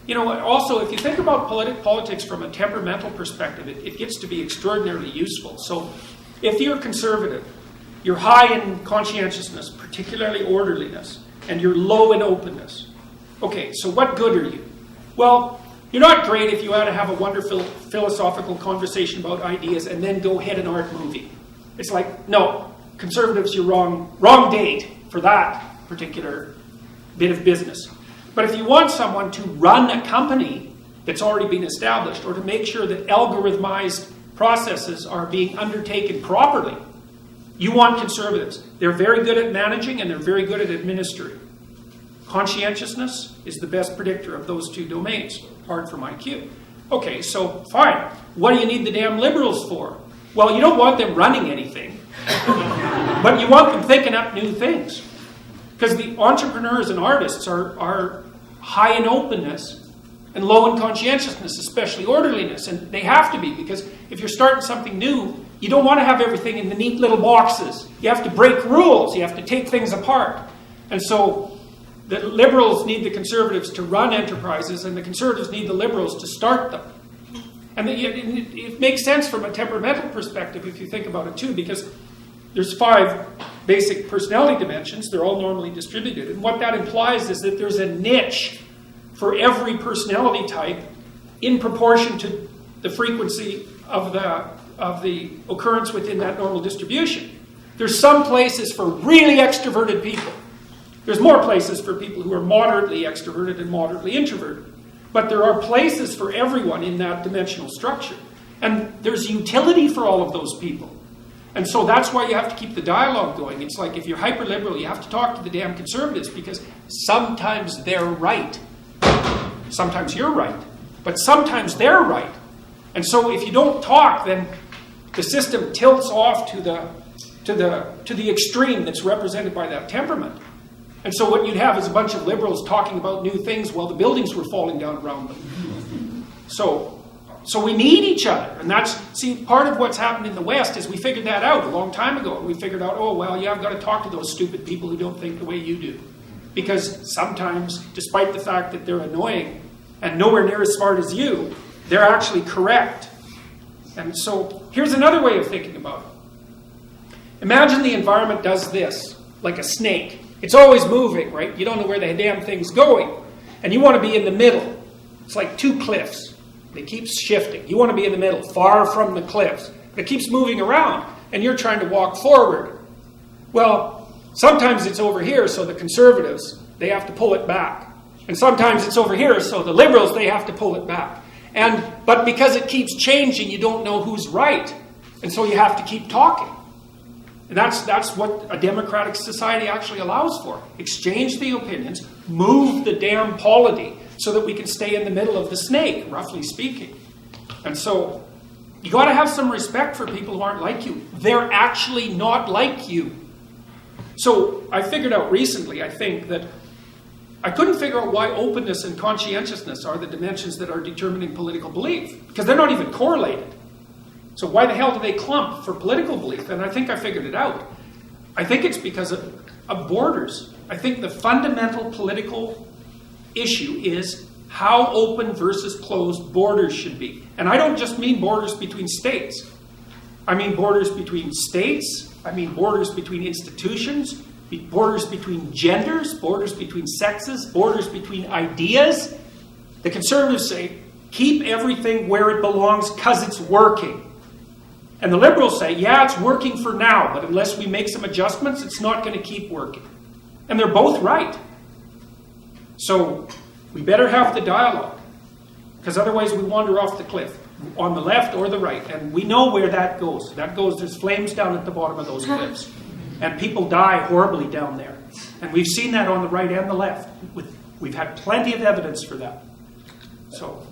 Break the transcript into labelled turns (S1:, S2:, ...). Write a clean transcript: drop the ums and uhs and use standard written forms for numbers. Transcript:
S1: you know, also, if you think about politics from a temperamental perspective, it gets to be extraordinarily useful. So if you're conservative, you're high in conscientiousness, particularly orderliness, and you're low in openness. Okay, so what good are you? Well, you're not great if you want to have a wonderful philosophical conversation about ideas and then go hit an art movie. It's like, no, conservatives, you're wrong date for that particular bit of business. But if you want someone to run a company that's already been established, or to make sure that algorithmized processes are being undertaken properly, you want conservatives. They're very good at managing and they're very good at administering. Conscientiousness is the best predictor of those two domains, apart from IQ. Okay, so fine. What do you need the damn liberals for? Well, you don't want them running anything, but you want them thinking up new things. Because the entrepreneurs and artists are high in openness and low in conscientiousness, especially orderliness. And they have to be, because if you're starting something new, you don't want to have everything in the neat little boxes. You have to break rules. You have to take things apart. And so the liberals need the conservatives to run enterprises, and the conservatives need the liberals to start them. And it makes sense from a temperamental perspective if you think about it too, because there's 5 basic personality dimensions. They're all normally distributed. And what that implies is that there's a niche for every personality type in proportion to the frequency of the occurrence within that normal distribution. There's some places for really extroverted people. There's more places for people who are moderately extroverted and moderately introverted. But there are places for everyone in that dimensional structure. And there's utility for all of those people. And so that's why you have to keep the dialogue going. It's like if you're hyper-liberal, you have to talk to the damn conservatives, because sometimes they're right. Sometimes you're right. But sometimes they're right. And so if you don't talk, then the system tilts off to the extreme that's represented by that temperament. And so what you'd have is a bunch of liberals talking about new things while the buildings were falling down around them. So we need each other. And part of what's happened in the West is we figured that out a long time ago. And we figured out, oh, well, yeah, I've got to talk to those stupid people who don't think the way you do. Because sometimes, despite the fact that they're annoying and nowhere near as smart as you, they're actually correct. And so here's another way of thinking about it. Imagine the environment does this, like a snake. It's always moving, right? You don't know where the damn thing's going. And you want to be in the middle. It's like 2 cliffs. It keeps shifting. You want to be in the middle, far from the cliffs. It keeps moving around, and you're trying to walk forward. Well, sometimes it's over here, so the conservatives, they have to pull it back. And sometimes it's over here, so the liberals, they have to pull it back. But because it keeps changing, you don't know who's right. And so you have to keep talking. And that's what a democratic society actually allows for. Exchange the opinions, move the damn polity so that we can stay in the middle of the snake, roughly speaking. And so you got to have some respect for people who aren't like you. They're actually not like you. So I figured out recently, I think, that I couldn't figure out why openness and conscientiousness are the dimensions that are determining political belief, because they're not even correlated. So why the hell do they clump for political belief? And I think I figured it out. I think it's because of borders. I think the fundamental political issue is how open versus closed borders should be. And I don't just mean borders between states. I mean borders between states. I mean borders between institutions, borders between genders, borders between sexes, borders between ideas. The conservatives say, keep everything where it belongs because it's working. And the liberals say, yeah, it's working for now, but unless we make some adjustments, it's not going to keep working. And they're both right. So we better have the dialogue, because otherwise we wander off the cliff, on the left or the right. And we know where that goes. There's flames down at the bottom of those cliffs. And people die horribly down there. And we've seen that on the right and the left. We've had plenty of evidence for that. So